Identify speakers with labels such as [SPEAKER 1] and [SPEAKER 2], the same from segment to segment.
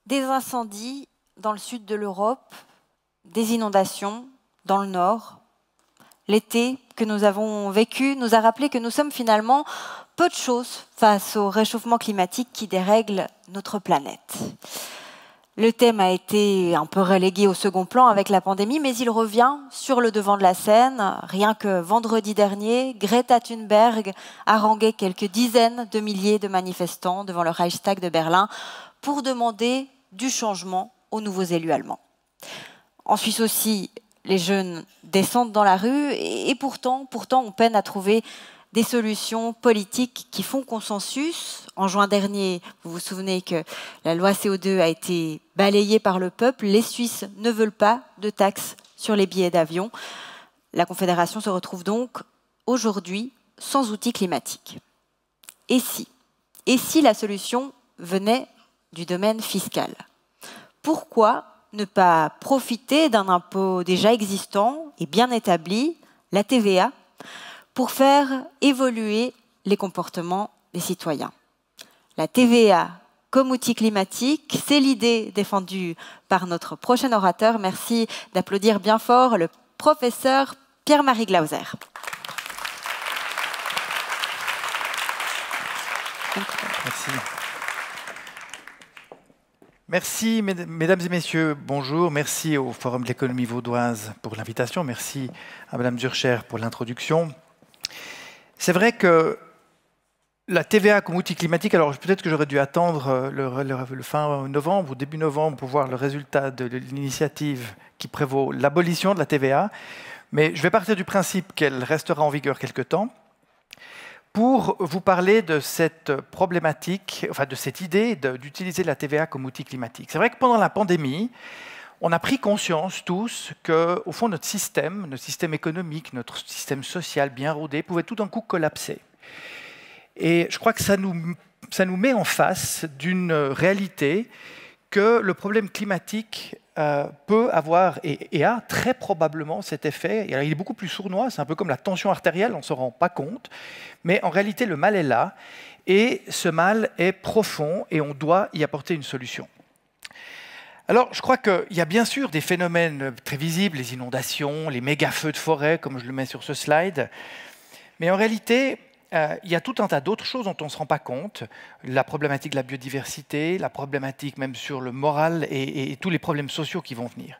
[SPEAKER 1] Des incendies dans le sud de l'Europe, des inondations dans le nord. L'été que nous avons vécu nous a rappelé que nous sommes finalement peu de choses face au réchauffement climatique qui dérègle notre planète. Le thème a été un peu relégué au second plan avec la pandémie, mais il revient sur le devant de la scène. Rien que vendredi dernier, Greta Thunberg haranguait quelques dizaines de milliers de manifestants devant le Reichstag de Berlin pour demander du changement aux nouveaux élus allemands. En Suisse aussi, les jeunes descendent dans la rue et pourtant, on peine à trouver des solutions politiques qui font consensus. En juin dernier, vous vous souvenez que la loi CO2 a été balayée par le peuple. Les Suisses ne veulent pas de taxes sur les billets d'avion. La Confédération se retrouve donc aujourd'hui sans outils climatiques. Et si la solution venait du domaine fiscal? Pourquoi ne pas profiter d'un impôt déjà existant et bien établi, la TVA, pour faire évoluer les comportements des citoyens? La TVA comme outil climatique, c'est l'idée défendue par notre prochain orateur. Merci d'applaudir bien fort le professeur Pierre-Marie Glauser.
[SPEAKER 2] Merci. Merci, mesdames et messieurs, bonjour. Merci au Forum de l'économie vaudoise pour l'invitation. Merci à Madame Zurcher pour l'introduction. C'est vrai que la TVA comme outil climatique, alors peut-être que j'aurais dû attendre le fin novembre ou début novembre pour voir le résultat de l'initiative qui prévaut l'abolition de la TVA, mais je vais partir du principe qu'elle restera en vigueur quelque temps pour vous parler de cette problématique, enfin de cette idée d'utiliser la TVA comme outil climatique. C'est vrai que pendant la pandémie, on a pris conscience tous que, au fond, notre système économique, notre système social bien rodé pouvait tout d'un coup collapser. Et je crois que ça nous met en face d'une réalité que le problème climatique peut avoir et a très probablement cet effet. Et alors, il est beaucoup plus sournois, c'est un peu comme la tension artérielle, on ne s'en rend pas compte, mais en réalité le mal est là, et ce mal est profond et on doit y apporter une solution. Alors, je crois qu'il y a bien sûr des phénomènes très visibles, les inondations, les méga-feux de forêt, comme je le mets sur ce slide, mais en réalité, il y a tout un tas d'autres choses dont on ne se rend pas compte, la problématique de la biodiversité, la problématique même sur le moral et tous les problèmes sociaux qui vont venir.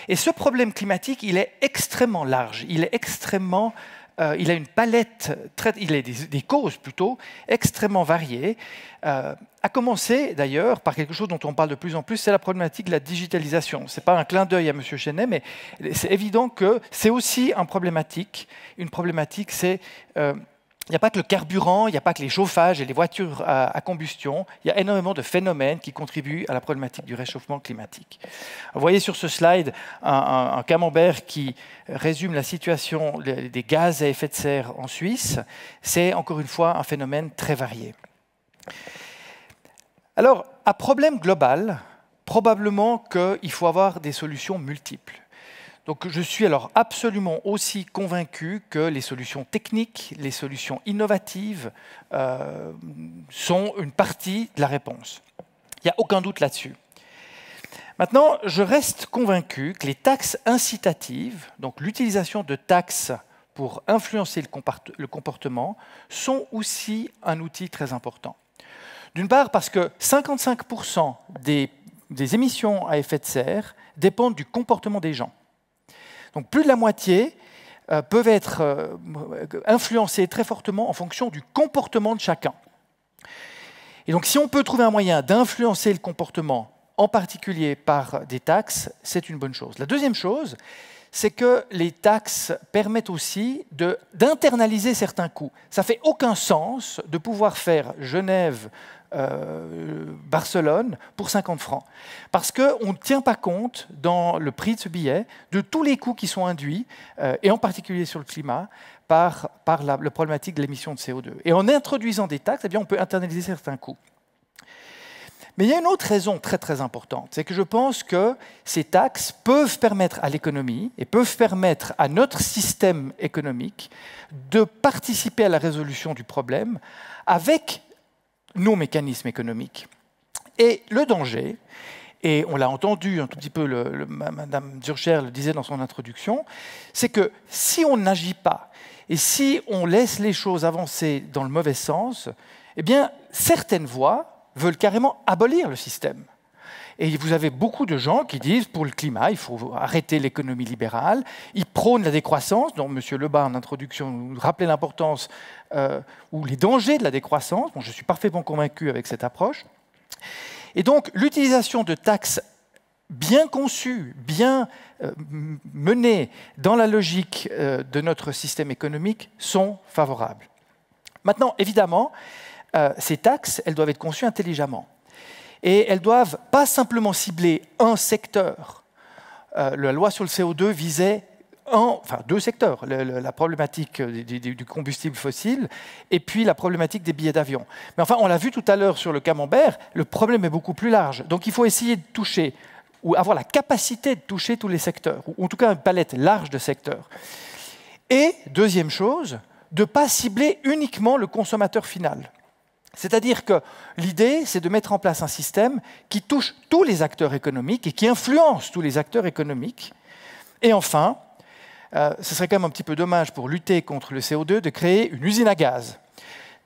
[SPEAKER 2] Et ce problème climatique, il est extrêmement large, il a une palette, il a des causes plutôt extrêmement variées, à commencer d'ailleurs par quelque chose dont on parle de plus en plus, c'est la problématique de la digitalisation. Ce n'est pas un clin d'œil à M. Chenet, mais c'est évident que c'est aussi une problématique, c'est... il n'y a pas que le carburant, il n'y a pas que les chauffages et les voitures à combustion, il y a énormément de phénomènes qui contribuent à la problématique du réchauffement climatique. Vous voyez sur ce slide un camembert qui résume la situation des gaz à effet de serre en Suisse. C'est encore une fois un phénomène très varié. Alors, à problème global, probablement qu'il faut avoir des solutions multiples. Donc je suis alors absolument aussi convaincu que les solutions techniques, les solutions innovatives sont une partie de la réponse. Il n'y a aucun doute là-dessus. Maintenant, je reste convaincu que les taxes incitatives, donc l'utilisation de taxes pour influencer le comportement, sont aussi un outil très important. D'une part parce que 55% des émissions à effet de serre dépendent du comportement des gens. Donc plus de la moitié peuvent être influencés très fortement en fonction du comportement de chacun. Et donc si on peut trouver un moyen d'influencer le comportement, en particulier par des taxes, c'est une bonne chose. La deuxième chose, c'est que les taxes permettent aussi d'internaliser certains coûts. Ça ne fait aucun sens de pouvoir faire Genève, Barcelone pour 50 francs. Parce qu'on ne tient pas compte, dans le prix de ce billet, de tous les coûts qui sont induits, et en particulier sur le climat, par la problématique de l'émission de CO2. Et en introduisant des taxes, eh bien, on peut internaliser certains coûts. Mais il y a une autre raison très très importante, c'est que je pense que ces taxes peuvent permettre à l'économie et peuvent permettre à notre système économique de participer à la résolution du problème avec nos mécanismes économiques. Et le danger, et on l'a entendu un tout petit peu, Madame Zürcher le disait dans son introduction, c'est que si on n'agit pas et si on laisse les choses avancer dans le mauvais sens, eh bien, certaines voix veulent carrément abolir le système. Et vous avez beaucoup de gens qui disent, pour le climat, il faut arrêter l'économie libérale. Ils prônent la décroissance, dont M. Lebas, en introduction, nous rappelait l'importance ou les dangers de la décroissance. Bon, je suis parfaitement convaincu avec cette approche. Et donc, l'utilisation de taxes bien conçues, bien menées dans la logique de notre système économique sont favorables. Maintenant, évidemment, ces taxes, elles doivent être conçues intelligemment. Et elles ne doivent pas simplement cibler un secteur. La loi sur le CO2 visait deux secteurs, la problématique du combustible fossile et puis la problématique des billets d'avion. Mais enfin, on l'a vu tout à l'heure sur le camembert, le problème est beaucoup plus large. Donc il faut essayer de toucher, ou avoir la capacité de toucher tous les secteurs, ou en tout cas une palette large de secteurs. Et, deuxième chose, de ne pas cibler uniquement le consommateur final. C'est-à-dire que l'idée, c'est de mettre en place un système qui touche tous les acteurs économiques et qui influence tous les acteurs économiques. Et enfin, ce serait quand même un petit peu dommage pour lutter contre le CO2 de créer une usine à gaz.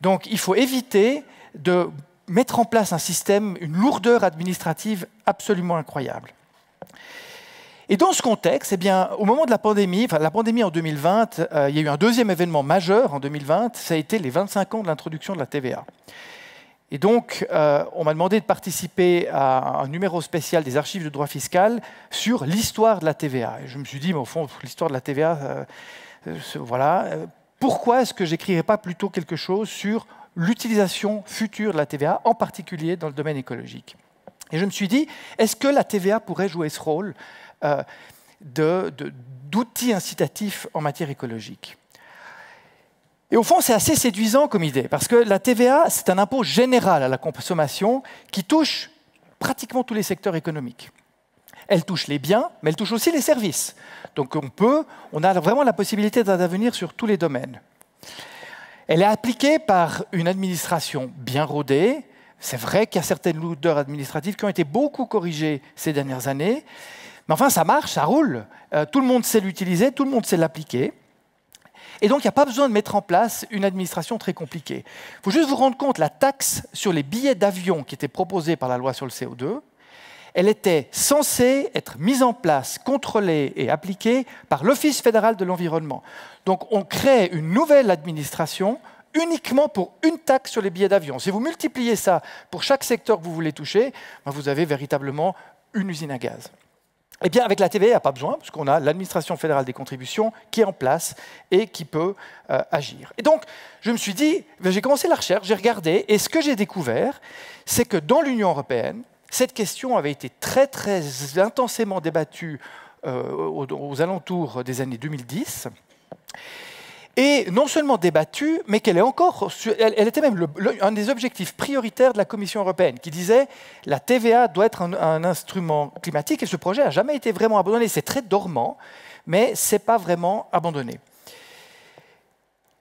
[SPEAKER 2] Donc il faut éviter de mettre en place un système, une lourdeur administrative absolument incroyable. Et dans ce contexte, eh bien, au moment de la pandémie en 2020, il y a eu un deuxième événement majeur en 2020, ça a été les 25 ans de l'introduction de la TVA. Et donc, on m'a demandé de participer à un numéro spécial des archives de droit fiscal sur l'histoire de la TVA. Et je me suis dit, mais au fond, l'histoire de la TVA, voilà, pourquoi est-ce que je n'écrirais pas plutôt quelque chose sur l'utilisation future de la TVA, en particulier dans le domaine écologique? Et je me suis dit, est-ce que la TVA pourrait jouer ce rôle d'outils incitatifs en matière écologique? Et au fond, c'est assez séduisant comme idée, parce que la TVA, c'est un impôt général à la consommation qui touche pratiquement tous les secteurs économiques. Elle touche les biens, mais elle touche aussi les services. Donc on a vraiment la possibilité d'intervenir sur tous les domaines. Elle est appliquée par une administration bien rodée. C'est vrai qu'il y a certaines lourdeurs administratives qui ont été beaucoup corrigées ces dernières années, mais enfin, ça marche, ça roule. Tout le monde sait l'utiliser, tout le monde sait l'appliquer. Et donc, il n'y a pas besoin de mettre en place une administration très compliquée. Il faut juste vous rendre compte, la taxe sur les billets d'avion qui était proposée par la loi sur le CO2, elle était censée être mise en place, contrôlée et appliquée par l'Office fédéral de l'environnement. Donc, on crée une nouvelle administration uniquement pour une taxe sur les billets d'avion. Si vous multipliez ça pour chaque secteur que vous voulez toucher, vous avez véritablement une usine à gaz. Eh bien, avec la TVA, il n'y a pas besoin, parce qu'on a l'administration fédérale des contributions qui est en place et qui peut agir. Et donc, je me suis dit, j'ai commencé la recherche, j'ai regardé, et ce que j'ai découvert, c'est que dans l'Union européenne, cette question avait été très, très intensément débattue aux alentours des années 2010. Et non seulement débattue, mais qu'elle est encore, elle était même un des objectifs prioritaires de la Commission européenne, qui disait la TVA doit être un instrument climatique, et ce projet n'a jamais été vraiment abandonné. C'est très dormant, mais ce n'est pas vraiment abandonné.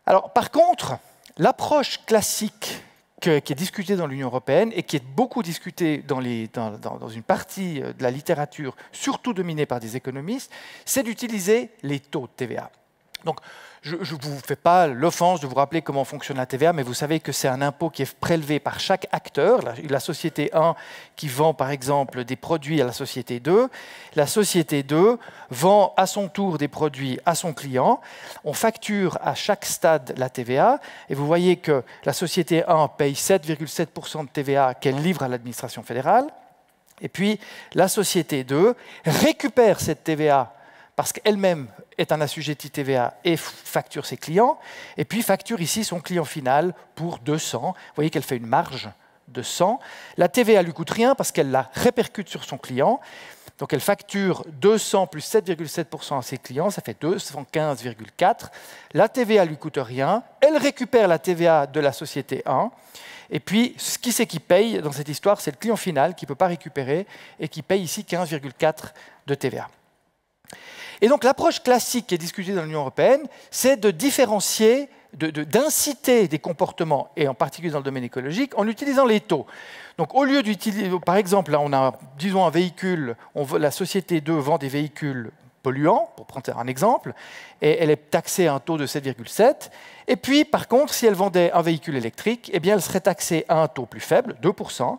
[SPEAKER 2] Alors, par contre, l'approche classique qui est discutée dans l'Union européenne et qui est beaucoup discutée dans une partie de la littérature, surtout dominée par des économistes, c'est d'utiliser les taux de TVA. Donc, je ne vous fais pas l'offense de vous rappeler comment fonctionne la TVA, mais vous savez que c'est un impôt qui est prélevé par chaque acteur. La société 1 qui vend par exemple des produits à la société 2. La société 2 vend à son tour des produits à son client. On facture à chaque stade la TVA. Et vous voyez que la société 1 paye 7,7% de TVA qu'elle livre à l'administration fédérale. Et puis la société 2 récupère cette TVA parce qu'elle-même est un assujetti TVA et facture ses clients, et puis facture ici son client final pour 200. Vous voyez qu'elle fait une marge de 100. La TVA ne lui coûte rien parce qu'elle la répercute sur son client. Donc elle facture 200 plus 7,7% à ses clients, ça fait 215,4. La TVA ne lui coûte rien. Elle récupère la TVA de la société 1. Et puis, qui c'est qui paye dans cette histoire? C'est le client final qui ne peut pas récupérer et qui paye ici 15,4 de TVA. Et donc l'approche classique qui est discutée dans l'Union européenne, c'est de différencier d'inciter des comportements, et en particulier dans le domaine écologique, en utilisant les taux. Donc au lieu d'utiliser, par exemple, là on a, disons, un véhicule, la société 2 vend des véhicules polluants, pour prendre un exemple, et elle est taxée à un taux de 7,7. Et puis, par contre, si elle vendait un véhicule électrique, eh bien, elle serait taxée à un taux plus faible, 2%.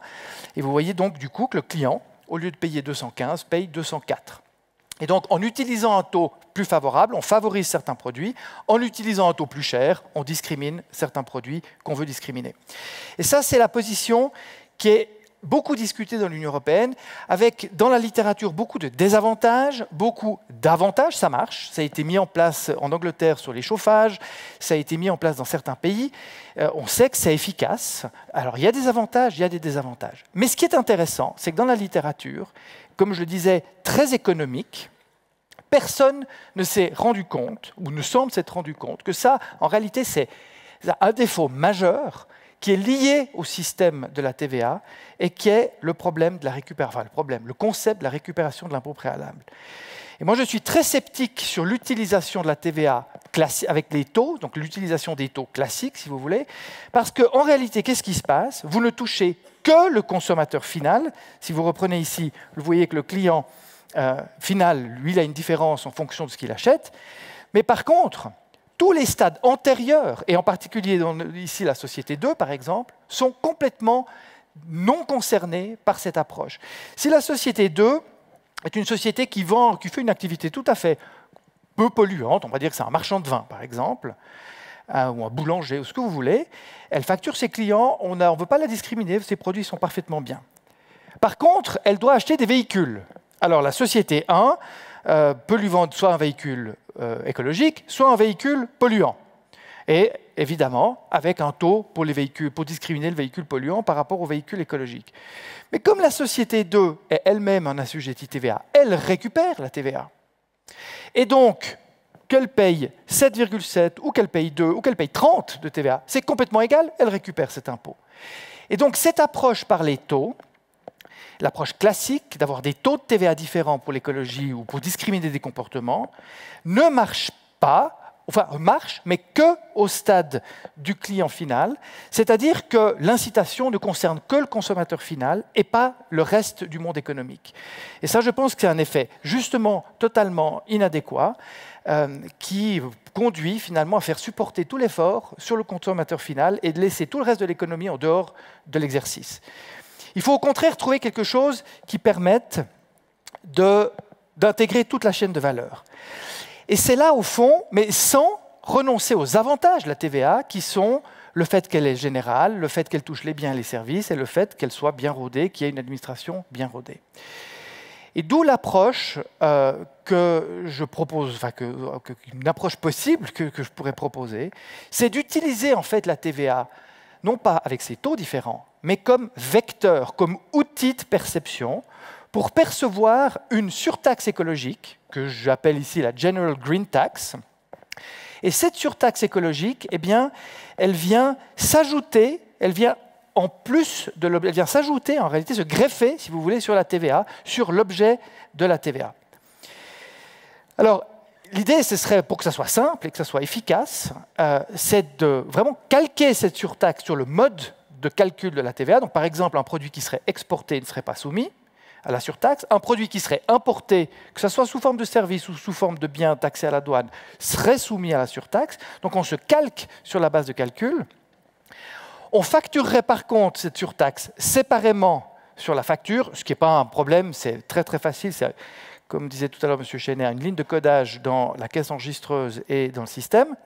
[SPEAKER 2] Et vous voyez donc du coup que le client, au lieu de payer 215, paye 204. Et donc, en utilisant un taux plus favorable, on favorise certains produits. En utilisant un taux plus cher, on discrimine certains produits qu'on veut discriminer. Et ça, c'est la position qui est beaucoup discutée dans l'Union européenne, avec dans la littérature beaucoup de désavantages, beaucoup d'avantages. Ça marche, ça a été mis en place en Angleterre sur les chauffages, ça a été mis en place dans certains pays. On sait que c'est efficace. Alors il y a des avantages, il y a des désavantages. Mais ce qui est intéressant, c'est que dans la littérature, comme je le disais, très économique, personne ne s'est rendu compte, ou ne semble s'être rendu compte, que ça, en réalité, c'est un défaut majeur qui est lié au système de la TVA et qui est le problème de la récupération, le concept de la récupération de l'impôt préalable. Et moi, je suis très sceptique sur l'utilisation de la TVA avec les taux, donc l'utilisation des taux classiques, si vous voulez, parce qu'en réalité, qu'est-ce qui se passe? Vous ne touchez que le consommateur final. Si vous reprenez ici, vous voyez que le client final, lui, il a une différence en fonction de ce qu'il achète. Mais par contre, tous les stades antérieurs, et en particulier ici la société 2 par exemple, sont complètement non concernés par cette approche. Si la société 2 est une société qui fait une activité tout à fait peu polluante, on va dire que c'est un marchand de vin par exemple, ou un boulanger, ou ce que vous voulez, elle facture ses clients, on ne veut pas la discriminer, ses produits sont parfaitement bien. Par contre, elle doit acheter des véhicules. Alors la société 1 peut lui vendre soit un véhicule écologique, soit un véhicule polluant. Et évidemment, avec un taux pour discriminer le véhicule polluant par rapport au véhicule écologique. Mais comme la société 2 est elle-même un assujetti TVA, elle récupère la TVA. Et donc, qu'elle paye 7,7 ou qu'elle paye 2 ou qu'elle paye 30 de TVA, c'est complètement égal, elle récupère cet impôt. Et donc cette approche par les taux, l'approche classique d'avoir des taux de TVA différents pour l'écologie ou pour discriminer des comportements, ne marche pas, enfin marche, mais qu'au stade du client final, c'est-à-dire que l'incitation ne concerne que le consommateur final et pas le reste du monde économique. Et ça, je pense que c'est un effet justement totalement inadéquat qui conduit finalement à faire supporter tout l'effort sur le consommateur final et de laisser tout le reste de l'économie en dehors de l'exercice. Il faut au contraire trouver quelque chose qui permette d'intégrer toute la chaîne de valeur. Et c'est là, au fond, mais sans renoncer aux avantages de la TVA, qui sont le fait qu'elle est générale, le fait qu'elle touche les biens et les services, et le fait qu'elle soit bien rodée, qu'il y ait une administration bien rodée. Et d'où l'approche que je propose, enfin, une approche possible que je pourrais proposer, c'est d'utiliser en fait la TVA, non pas avec ses taux différents, mais comme vecteur, comme outil de perception, pour percevoir une surtaxe écologique, que j'appelle ici la General Green Tax. Et cette surtaxe écologique, eh bien, elle vient s'ajouter, elle vient s'ajouter, en réalité, se greffer, si vous voulez, sur la TVA, sur l'objet de la TVA. Alors, l'idée, ce serait, pour que ça soit simple et que ça soit efficace, c'est de vraiment calquer cette surtaxe sur le mode de calcul de la TVA. Donc, par exemple, un produit qui serait exporté ne serait pas soumis à la surtaxe. Un produit qui serait importé, que ce soit sous forme de service ou sous forme de bien taxé à la douane, serait soumis à la surtaxe. Donc, on se calque sur la base de calcul. On facturerait par contre cette surtaxe séparément sur la facture, ce qui n'est pas un problème, c'est très très facile. Comme disait tout à l'heure M. Chener, une ligne de codage dans la caisse enregistreuse et dans le système.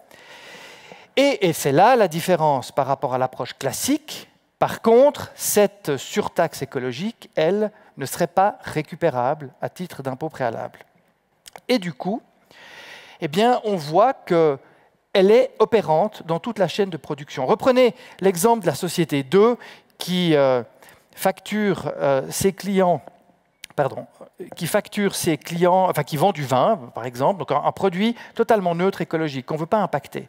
[SPEAKER 2] Et c'est là la différence par rapport à l'approche classique. Par contre, cette surtaxe écologique, elle, ne serait pas récupérable à titre d'impôt préalable. Et du coup, eh bien, on voit qu'elle est opérante dans toute la chaîne de production. Reprenez l'exemple de la société 2 qui facture ses clients, enfin qui vend du vin, par exemple, donc un produit totalement neutre écologique, qu'on ne veut pas impacter.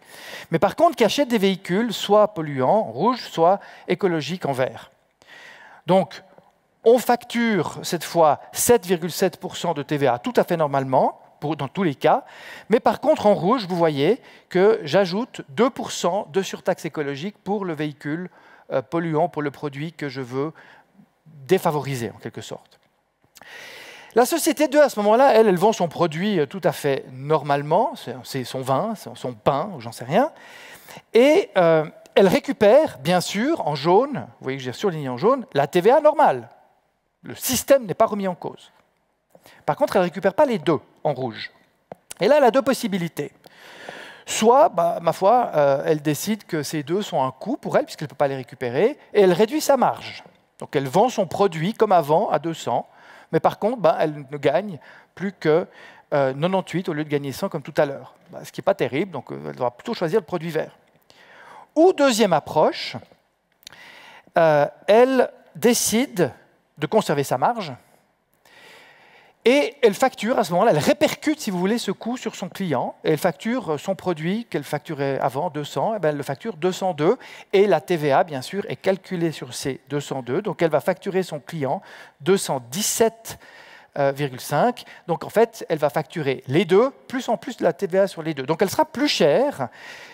[SPEAKER 2] Mais par contre, qui achète des véhicules, soit polluants, en rouge, soit écologiques, en vert. Donc, on facture cette fois 7,7% de TVA tout à fait normalement, dans tous les cas. Mais par contre, en rouge, vous voyez que j'ajoute 2% de surtaxe écologique pour le véhicule polluant, pour le produit que je veux défavoriser, en quelque sorte. La société 2, à ce moment-là, elle vend son produit tout à fait normalement, c'est son vin, son pain, ou j'en sais rien, et elle récupère, bien sûr, en jaune, vous voyez que j'ai surligné en jaune, la TVA normale. Le système n'est pas remis en cause. Par contre, elle ne récupère pas les deux en rouge. Et là, elle a deux possibilités. Soit, ma foi, elle décide que ces deux sont un coût pour elle, puisqu'elle ne peut pas les récupérer, et elle réduit sa marge. Donc elle vend son produit comme avant, à 200, mais par contre, elle ne gagne plus que 98 au lieu de gagner 100 comme tout à l'heure. Ce qui n'est pas terrible, donc elle devra plutôt choisir le produit vert. Ou deuxième approche, elle décide de conserver sa marge et elle facture à ce moment-là, elle répercute, si vous voulez, ce coût sur son client et elle facture son produit qu'elle facturait avant, 200, et elle le facture 202 et la TVA, bien sûr, est calculée sur ces 202, donc elle va facturer son client 217,5. Donc en fait, elle va facturer les deux, plus en plus de la TVA sur les deux. Donc elle sera plus chère,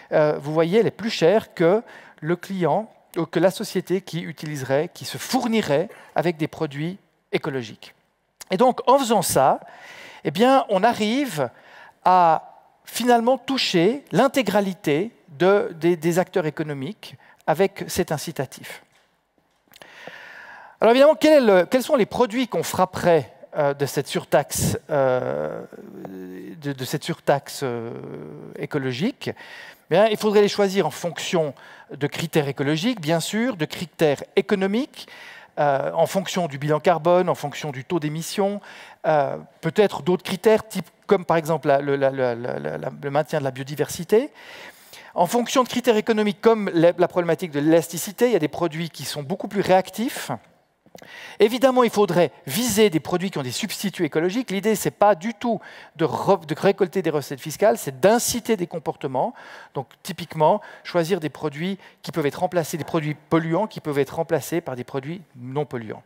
[SPEAKER 2] vous voyez, elle est plus chère que le client, que la société qui utiliserait, qui se fournirait avec des produits écologiques. Et donc en faisant ça, eh bien, on arrive à finalement toucher l'intégralité des acteurs économiques avec cet incitatif. Alors évidemment, quels sont les produits qu'on frapperait de cette surtaxe, écologique? Bien, il faudrait les choisir en fonction de critères écologiques, bien sûr, de critères économiques, en fonction du bilan carbone, en fonction du taux d'émission, peut-être d'autres critères, comme par exemple le maintien de la biodiversité. En fonction de critères économiques comme la problématique de l'élasticité, il y a des produits qui sont beaucoup plus réactifs. Évidemment, il faudrait viser des produits qui ont des substituts écologiques. L'idée, ce n'est pas du tout de récolter des recettes fiscales, c'est d'inciter des comportements. Donc, typiquement, choisir des produits qui peuvent être remplacés, des produits polluants qui peuvent être remplacés par des produits non polluants.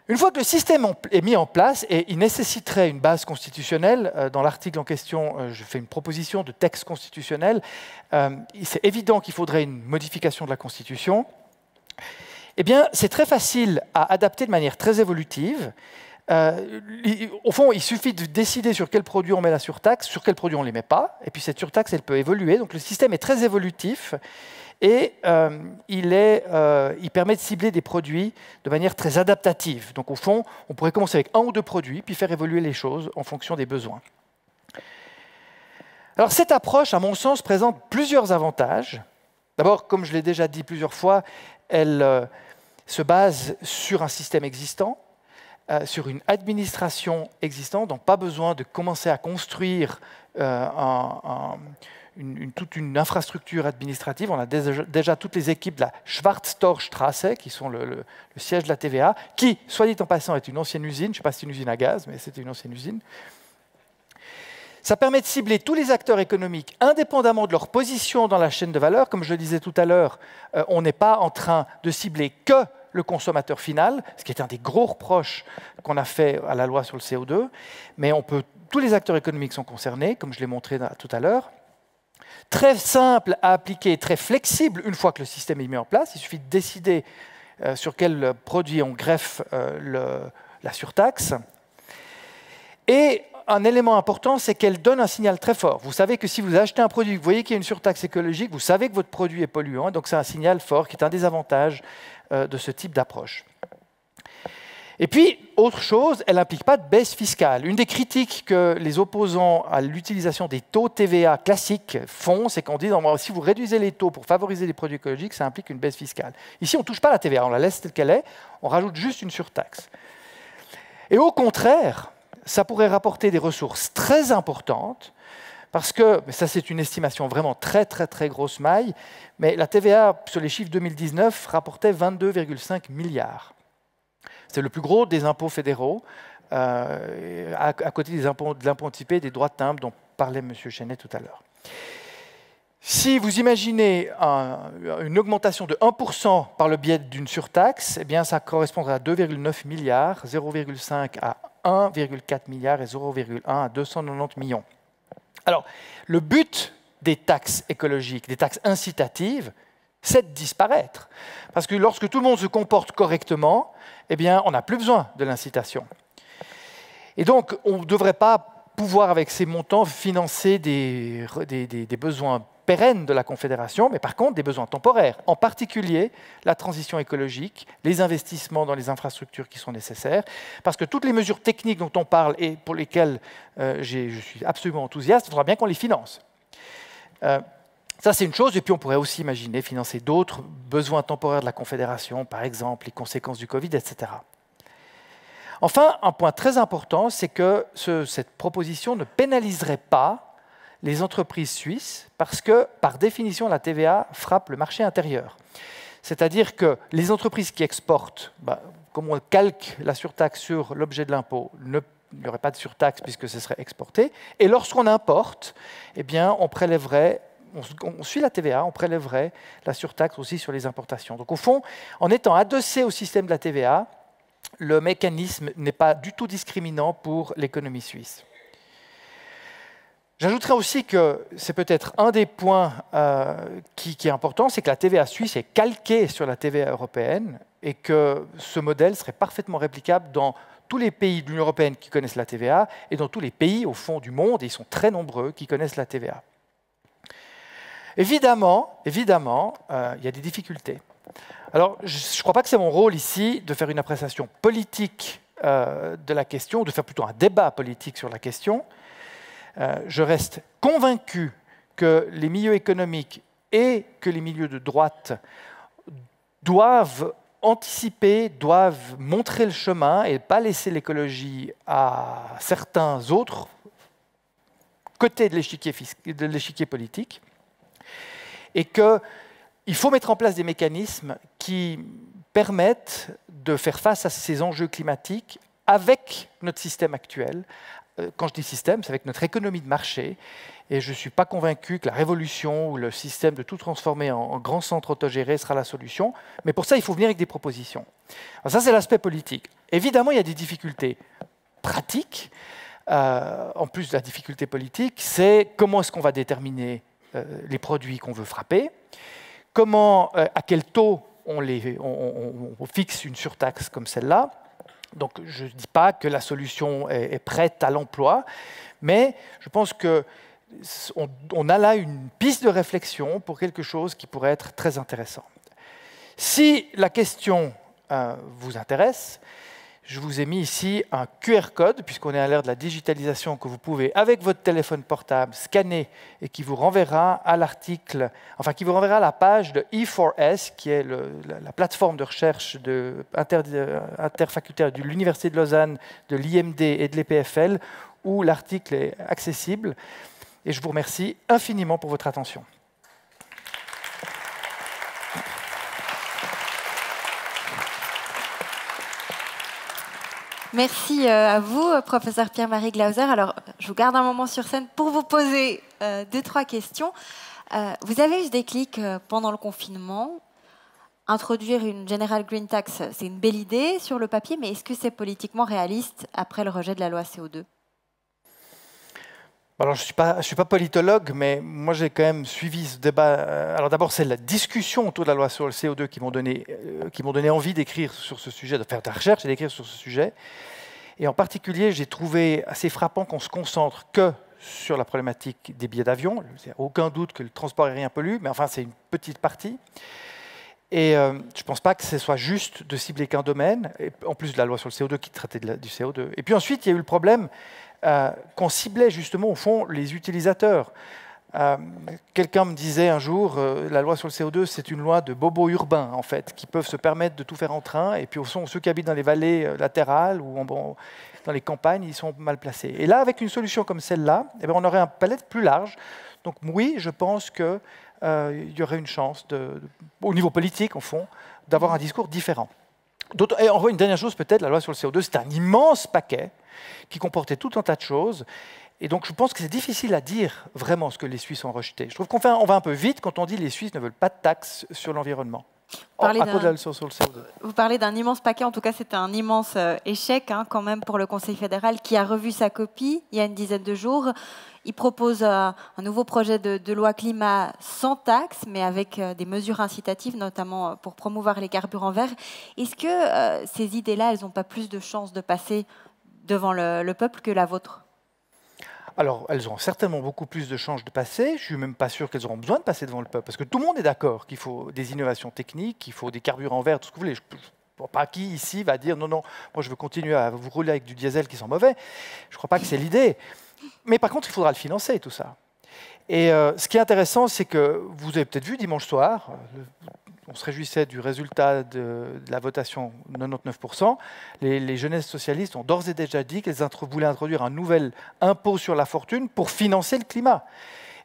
[SPEAKER 2] Une fois que le système est mis en place, et il nécessiterait une base constitutionnelle, dans l'article en question, je fais une proposition de texte constitutionnel, c'est évident qu'il faudrait une modification de la Constitution. Eh bien, c'est très facile à adapter de manière très évolutive. Au fond, il suffit de décider sur quel produit on met la surtaxe, sur quel produit on ne les met pas, et puis cette surtaxe, elle peut évoluer. Donc le système est très évolutif, et il permet de cibler des produits de manière très adaptative. Donc au fond, on pourrait commencer avec un ou deux produits, puis faire évoluer les choses en fonction des besoins. Alors cette approche, à mon sens, présente plusieurs avantages. D'abord, comme je l'ai déjà dit plusieurs fois, elle se base sur un système existant, sur une administration existante, donc pas besoin de commencer à construire toute une infrastructure administrative. On a déjà toutes les équipes de la Schwarztorstrasse, qui sont le siège de la TVA, qui, soit dit en passant, est une ancienne usine. Je ne sais pas si c'est une usine à gaz, mais c'était une ancienne usine. Ça permet de cibler tous les acteurs économiques indépendamment de leur position dans la chaîne de valeur. Comme je le disais tout à l'heure, on n'est pas en train de cibler que le consommateur final, ce qui est un des gros reproches qu'on a fait à la loi sur le CO2, mais tous les acteurs économiques sont concernés, comme je l'ai montré tout à l'heure. Très simple à appliquer, très flexible une fois que le système est mis en place. Il suffit de décider sur quel produit on greffe la surtaxe. Et un élément important, c'est qu'elle donne un signal très fort. Vous savez que si vous achetez un produit, vous voyez qu'il y a une surtaxe écologique, vous savez que votre produit est polluant, donc c'est un signal fort qui est un des avantages de ce type d'approche. Et puis, autre chose, elle n'implique pas de baisse fiscale. Une des critiques que les opposants à l'utilisation des taux TVA classiques font, c'est qu'on dit si vous réduisez les taux pour favoriser les produits écologiques, ça implique une baisse fiscale. Ici, on ne touche pas la TVA, on la laisse telle qu'elle est, on rajoute juste une surtaxe. Et au contraire, ça pourrait rapporter des ressources très importantes, parce que, ça c'est une estimation vraiment très grosse maille, mais la TVA sur les chiffres 2019 rapportait 22,5 milliards. C'est le plus gros des impôts fédéraux, à côté de l'impôt anticipé et des droits de timbre dont parlait M. Chenet tout à l'heure. Si vous imaginez une augmentation de 1% par le biais d'une surtaxe, eh bien, ça correspondra à 2,9 milliards, 0,5 à 1,4 milliard et 0,1 à 290 millions. Alors, le but des taxes écologiques, des taxes incitatives, c'est de disparaître. Parce que lorsque tout le monde se comporte correctement, eh bien, on n'a plus besoin de l'incitation. Et donc, on ne devrait pas pouvoir, avec ces montants, financer des besoins pérennes de la Confédération, mais par contre des besoins temporaires, en particulier la transition écologique, les investissements dans les infrastructures qui sont nécessaires, parce que toutes les mesures techniques dont on parle et pour lesquelles je suis absolument enthousiaste, il faudra bien qu'on les finance. Ça, c'est une chose, et puis on pourrait aussi imaginer financer d'autres besoins temporaires de la Confédération, par exemple les conséquences du Covid, etc. Enfin, un point très important, c'est que cette proposition ne pénaliserait pas les entreprises suisses, parce que, par définition, la TVA frappe le marché intérieur. C'est-à-dire que les entreprises qui exportent, comme on calque la surtaxe sur l'objet de l'impôt, il n'y aurait pas de surtaxe puisque ce serait exporté. Et lorsqu'on importe, eh bien, on suit la TVA, on prélèverait la surtaxe aussi sur les importations. Donc au fond, en étant adossé au système de la TVA, le mécanisme n'est pas du tout discriminant pour l'économie suisse. J'ajouterais aussi que c'est peut-être un des points qui est important, c'est que la TVA suisse est calquée sur la TVA européenne et que ce modèle serait parfaitement réplicable dans tous les pays de l'Union européenne qui connaissent la TVA et dans tous les pays, au fond du monde, et ils sont très nombreux, qui connaissent la TVA. Évidemment, il y a des difficultés. Alors, je ne crois pas que c'est mon rôle ici de faire une appréciation politique de la question, de faire plutôt un débat politique sur la question. Je reste convaincu que les milieux économiques et que les milieux de droite doivent anticiper, doivent montrer le chemin et ne pas laisser l'écologie à certains autres côtés de l'échiquier politique. Et qu'il faut mettre en place des mécanismes qui permettent de faire face à ces enjeux climatiques avec notre système actuel. Quand je dis système, c'est avec notre économie de marché. Et je ne suis pas convaincu que la révolution ou le système de tout transformer en grand centre autogéré sera la solution. Mais pour ça, il faut venir avec des propositions. Alors ça, c'est l'aspect politique. Évidemment, il y a des difficultés pratiques. En plus de la difficulté politique, c'est comment est-ce qu'on va déterminer les produits qu'on veut frapper, à quel taux on fixe une surtaxe comme celle-là. Donc, je ne dis pas que la solution est prête à l'emploi, mais je pense qu'on a là une piste de réflexion pour quelque chose qui pourrait être très intéressant. Si la question vous intéresse, je vous ai mis ici un QR code, puisqu'on est à l'ère de la digitalisation, que vous pouvez, avec votre téléphone portable, scanner et qui vous renverra à l'article, enfin qui vous renverra à la page de E4S, qui est la plateforme de recherche interfacultaire de l'Université de Lausanne, de l'IMD et de l'EPFL, où l'article est accessible. Et je vous remercie infiniment pour votre attention.
[SPEAKER 1] Merci à vous, professeur Pierre-Marie Glauser. Alors, je vous garde un moment sur scène pour vous poser 2-3 questions. Vous avez eu ce déclic pendant le confinement. Introduire une General Green Tax, c'est une belle idée sur le papier, mais est-ce que c'est politiquement réaliste après le rejet de la loi CO2 ?
[SPEAKER 2] Alors, je ne suis pas politologue, mais moi, j'ai quand même suivi ce débat. Alors d'abord, c'est la discussion autour de la loi sur le CO2 qui m'ont donné envie d'écrire sur ce sujet, de faire de la recherche et d'écrire sur ce sujet. Et en particulier, j'ai trouvé assez frappant qu'on se concentre que sur la problématique des billets d'avion. Il n'y a aucun doute que le transport aérien pollue, mais enfin, c'est une petite partie. Et je ne pense pas que ce soit juste de cibler qu'un domaine, et en plus de la loi sur le CO2 qui traitait du CO2. Et puis ensuite, il y a eu le problème qu'on ciblait justement, au fond, les utilisateurs. Quelqu'un me disait un jour, la loi sur le CO2, c'est une loi de bobos urbains, en fait, qui peuvent se permettre de tout faire en train, et puis au fond, ceux qui habitent dans les vallées latérales ou dans les campagnes, ils sont mal placés. Et là, avec une solution comme celle-là, eh bien, on aurait un palette plus large. Donc oui, je pense qu'il y aurait une chance, au niveau politique, au fond, d'avoir un discours différent. Et en une dernière chose, peut-être, la loi sur le CO2, c'est un immense paquet qui comportait tout un tas de choses. Et donc, je pense que c'est difficile à dire vraiment ce que les Suisses ont rejeté. Je trouve qu'on va un peu vite quand on dit que les Suisses ne veulent pas de taxes sur l'environnement. À cause de la leçon sur le CO2.
[SPEAKER 1] Vous parlez d'un immense paquet, en tout cas c'était un immense échec quand même pour le Conseil fédéral qui a revu sa copie il y a une dizaine de jours. Il propose un nouveau projet de loi climat sans taxe, mais avec des mesures incitatives, notamment pour promouvoir les carburants verts. Est-ce que ces idées-là, elles n'ont pas plus de chances de passer devant le peuple que la vôtre ?
[SPEAKER 2] Alors, elles ont certainement beaucoup plus de chances de passer. Je ne suis même pas sûr qu'elles auront besoin de passer devant le peuple, parce que tout le monde est d'accord qu'il faut des innovations techniques, qu'il faut des carburants verts, tout ce que vous voulez. Je ne vois pas qui ici va dire non, non, moi je veux continuer à vous rouler avec du diesel qui sent mauvais. Je ne crois pas que c'est l'idée. Mais par contre, il faudra le financer, tout ça. Et ce qui est intéressant, c'est que vous avez peut-être vu dimanche soir, on se réjouissait du résultat de la votation 99%. Les jeunesses socialistes ont d'ores et déjà dit qu'elles voulaient introduire un nouvel impôt sur la fortune pour financer le climat.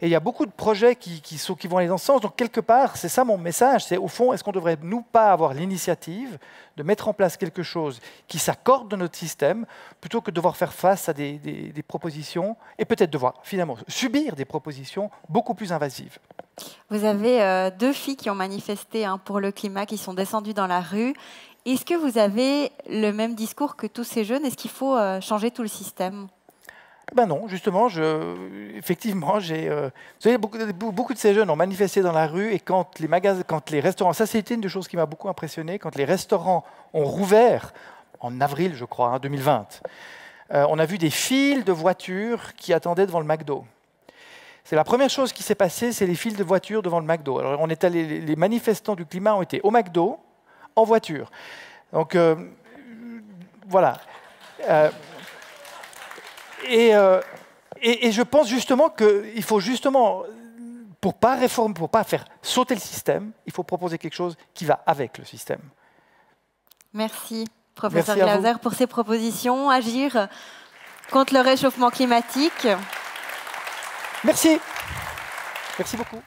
[SPEAKER 2] Et il y a beaucoup de projets qui vont aller dans ce sens. Donc, quelque part, c'est ça mon message. C'est, au fond, est-ce qu'on ne devrait, nous, pas avoir l'initiative de mettre en place quelque chose qui s'accorde de notre système, plutôt que de devoir faire face à des propositions, et peut-être devoir, finalement, subir des propositions beaucoup plus invasives.
[SPEAKER 1] Vous avez 2 filles qui ont manifesté pour le climat, qui sont descendues dans la rue. Est-ce que vous avez le même discours que tous ces jeunes? Est-ce qu'il faut changer tout le système?
[SPEAKER 2] Ben non, justement, effectivement, vous savez, beaucoup de ces jeunes ont manifesté dans la rue, et quand les restaurants, ça c'était une des choses qui m'a beaucoup impressionné, quand les restaurants ont rouvert, en avril, je crois, 2020, on a vu des files de voitures qui attendaient devant le McDo. C'est la première chose qui s'est passée, c'est les files de voitures devant le McDo. Alors, les manifestants du climat ont été au McDo, en voiture. Donc, voilà. Et je pense justement qu'il faut justement, pour pas réformer, pour pas faire sauter le système, il faut proposer quelque chose qui va avec le système.
[SPEAKER 1] Merci, professeur Glauser, pour ces propositions. Agir contre le réchauffement climatique.
[SPEAKER 2] Merci. Merci beaucoup.